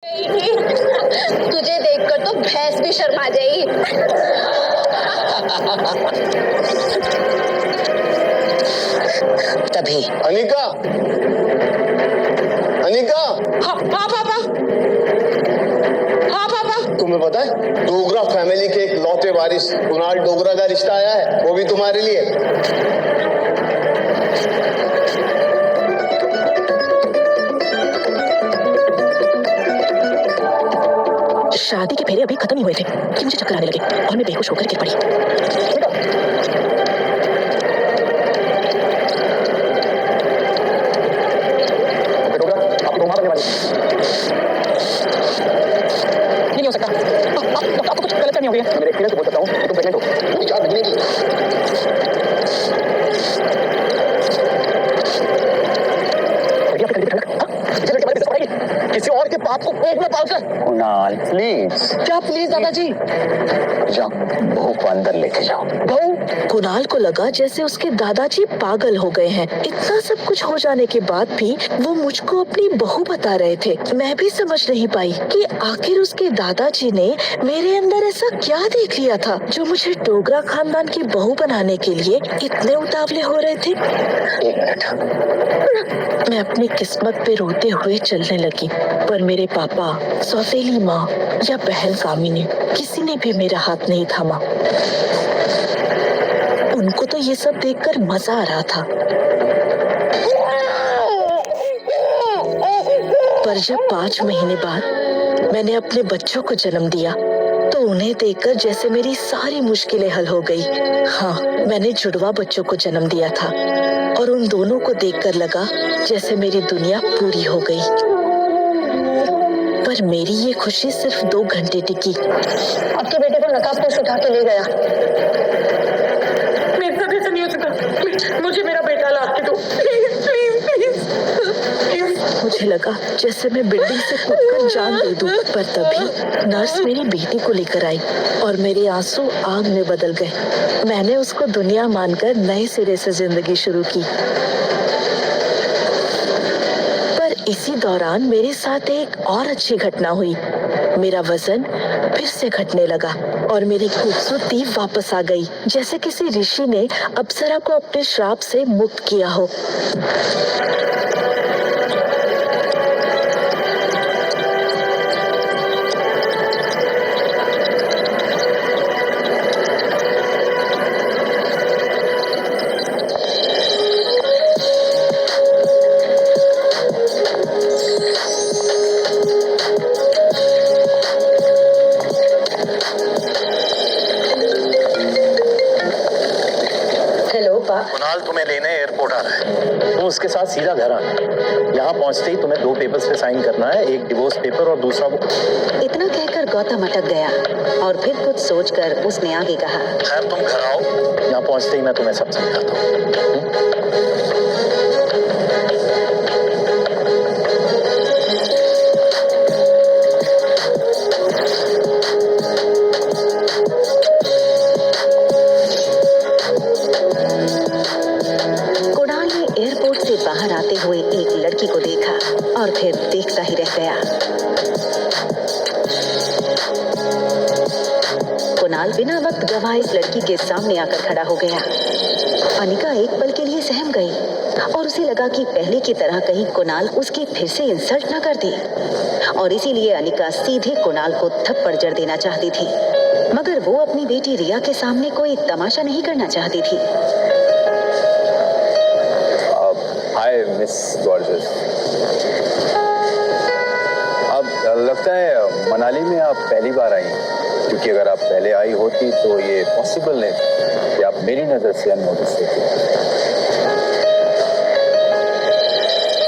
तुझे देखकर तो भैंस भी शर्मा जाएगी। तभी अनिका, अनिका। हाँ पापा। हाँ पापा। तुम्हें पता है डोगरा फैमिली के एक लौते वारिस कुणाल डोगरा का रिश्ता आया है, वो भी तुम्हारे लिए। शादी के फेरे अभी खत्म ही हुए थे कि मुझे चक्कर आने लगे और मैं बेहोश होकर गिर पड़ी। नहीं हो सकता। आपको कुछ गलत नहीं हो गया। मेरे एक्सपीरियंस से बोल सकता हूँ तुम प्रेग्नेंट हो। 4 महीने की। किसी और के बाप को पेट में पालकर। कुणाल प्लीज। क्या प्लीज दादाजी? जाओ बहू को अंदर लेके जाओ। बहू? कुणाल को लगा जैसे उसके दादाजी पागल हो गए हैं। इतना सब कुछ हो जाने के बाद भी वो मुझको अपनी बहू बता रहे थे। मैं भी समझ नहीं पाई कि आखिर उसके दादाजी ने मेरे अंदर ऐसा क्या देख लिया था जो मुझे डोगरा खानदान की बहू बनाने के लिए इतने उतावले हो रहे थे। 1 मिनट। मैं अपनी किस्मत पे रोते हुए चलने लगी, पर मेरे पापा, सौतेली माँ या बहन कामिनी किसी ने भी मेरा हाथ नहीं थामा। उनको तो ये सब देखकर मजा आ रहा था। पर जब 5 महीने बाद मैंने अपने बच्चों को जन्म दिया तो उन्हें देखकर जैसे मेरी सारी मुश्किलें हल हो गई। हाँ, मैंने जुड़वा बच्चों को जन्म दिया था और उन दोनों को देखकर लगा जैसे मेरी दुनिया पूरी हो गई। पर मेरी ये खुशी सिर्फ 2 घंटे टिकी। आपके बेटे को नकाबपोश उठा के ले गया। मेरे साथ ऐसा नहीं हो सकता। मुझे मेरा बेटा ला के दो। Please please please. मुझे लगा जैसे मैं बिल्डिंग से कूदकर जान दे दूं, पर तभी नर्स मेरी बेटी को लेकर आई और मेरे आंसू आग में बदल गए। मैंने उसको दुनिया मानकर नए सिरे से जिंदगी शुरू की। इसी दौरान मेरे साथ एक और अच्छी घटना हुई। मेरा वजन फिर से घटने लगा और मेरी खूबसूरती वापस आ गई, जैसे किसी ऋषि ने अप्सरा को अपने श्राप से मुक्त किया हो। कुणाल तुम्हें लेने एयरपोर्ट आ रहा है। तुम उसके साथ सीधा घर आना। यहाँ पहुँचते ही तुम्हें 2 पेपर्स पे साइन करना है, एक डिवोर्स पेपर और दूसरा वो। इतना कहकर गौतम अटक गया और फिर कुछ सोचकर उसने आगे कहा, खैर तुम घर आओ, यहाँ पहुँचते ही मैं तुम्हें सब समझाता हूँ। बाहर आते हुए एक लड़की को देखा और फिर देखता ही रह गया। कुणाल बिना वक्त गवाए इस लड़की के सामने आकर खड़ा हो गया। अनिका एक पल के लिए सहम गई और उसे लगा कि पहले की तरह कहीं कुणाल उसकी फिर से इंसल्ट ना कर दे, और इसीलिए अनिका सीधे कुणाल को थप्पड़ जड़ देना चाहती थी, मगर वो अपनी बेटी रिया के सामने कोई तमाशा नहीं करना चाहती थी। Hi miss gorgeous. अब लगता है मनाली में आप पहली बार आई हैं, क्योंकि अगर आप पहले आई होती तो ये पॉसिबल नहीं कि आप मेरी नजर से अननोटिस होती।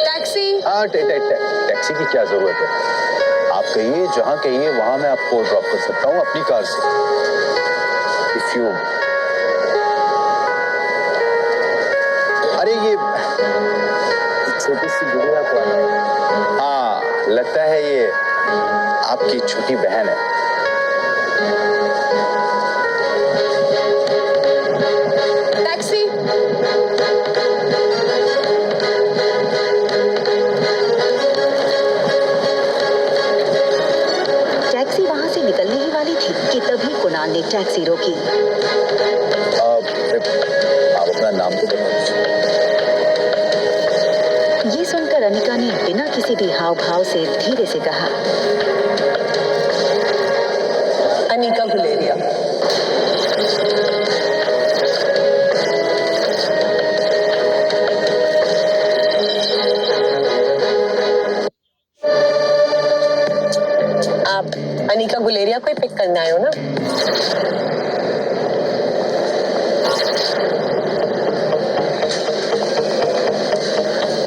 टैक्सी। हाँ, टैक्सी की क्या जरूरत है? आप कहिए, जहाँ कहिए वहाँ मैं आपको ड्रॉप कर सकता हूँ अपनी कार से। इफ यू अरे ये छोटी सी गुड़िया कौन है? हाँ, लगता है ये आपकी छोटी बहन है। टैक्सी। वाली थी कि तभी कुणाल ने टैक्सी रोकी। आप अपना नाम तो बताओ। ये सुनकर अनिका ने बिना किसी भी हाव भाव से धीरे से कहा, अनिका गुलेरिया। आप अनिका गुलेरिया को ही पिक करने आए हो ना?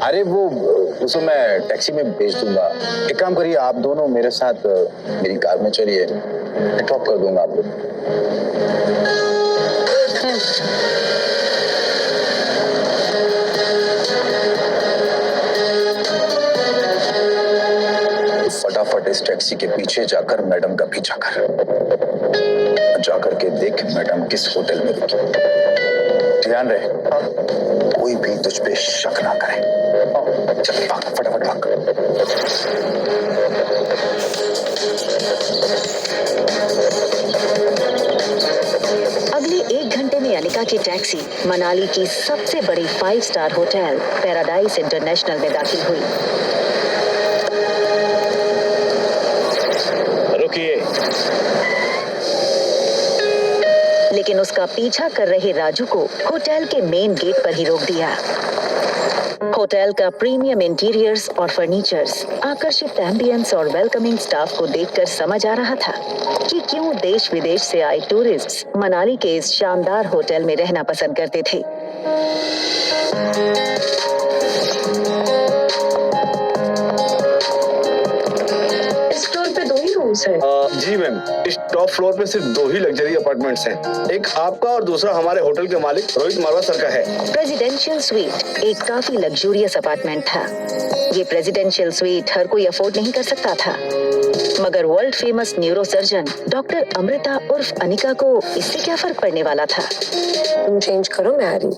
अरे वो उसको मैं टैक्सी में भेज दूंगा। एक काम करिए, आप दोनों मेरे साथ मेरी कार में चलिए, मैं ड्रॉप कर दूंगा आप लोग। फटाफट इस टैक्सी के पीछे जाकर मैडम का पीछा कर, जाकर के देख मैडम किस होटल में रुकी। ध्यान रहे कोई भी तुझ पे शक ना करे। चल भाग, फटाफट भाग। अगले 1 घंटे में अनिका की टैक्सी मनाली की सबसे बड़ी 5 स्टार होटल पैराडाइज इंटरनेशनल में दाखिल हुई। रुकिए। लेकिन उसका पीछा कर रहे राजू को होटल के मेन गेट पर ही रोक दिया। होटल का प्रीमियम इंटीरियर्स और फर्नीचर्स, आकर्षित एम्बियंस और वेलकमिंग स्टाफ को देखकर समझ आ रहा था कि क्यों देश विदेश से आए टूरिस्ट्स मनाली के इस शानदार होटल में रहना पसंद करते थे। इस फ्लोर पे 2 ही रूम्स हैं। जी मैम, इस टॉप फ्लोर पे सिर्फ 2 ही लग्जरी अपार्टमेंट्स हैं। एक आपका और दूसरा हमारे होटल के मालिक रोहित मारवा सर का है। प्रेसिडेंशियल स्वीट एक काफी लग्जूरियस अपार्टमेंट था। ये प्रेसिडेंशियल स्वीट हर कोई अफोर्ड नहीं कर सकता था, मगर world famous neuro surgeon doctor Amrita उर्फ अनिका को इससे क्या फर्क पड़ने वाला था। तुम चेंज करो, मैं आ रही।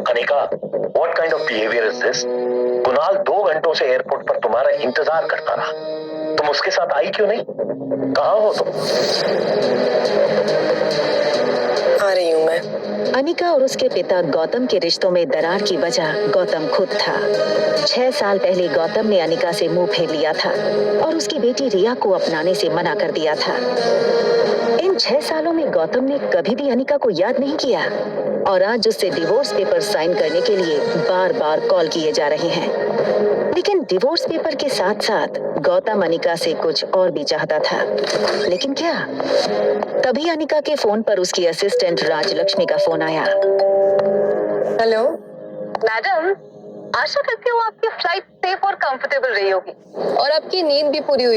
Anika, what kind of behavior is this? Kunal 2 घंटों से एयरपोर्ट पर तुम्हारा इंतजार करता रहा। तुम उसके साथ आई क्यों नहीं? कहाँ हो तुम? आ रही हूँ मैं। अनिका और उसके पिता गौतम के रिश्तों में दरार की वजह गौतम खुद था। 6 साल पहले गौतम ने अनिका से मुंह फेर लिया था और उसकी बेटी रिया को अपनाने से मना कर दिया था। इन 6 सालों में गौतम ने कभी भी अनिका को याद नहीं किया और आज उससे डिवोर्स पेपर साइन करने के लिए बार-बार कॉल किए जा रहे हैं। लेकिन डिवोर्स पेपर के साथ साथ गौतम अनिका से कुछ और भी चाहता था। लेकिन क्या? तभी अनिका के फोन पर उसकी असिस्टेंट राजलक्ष्मी का फोन आया। हेलो मैडम, आशा करती हूँ आपकी फ्लाइट सेफ और कंफर्टेबल रही होगी और आपकी नींद भी पूरी हुई।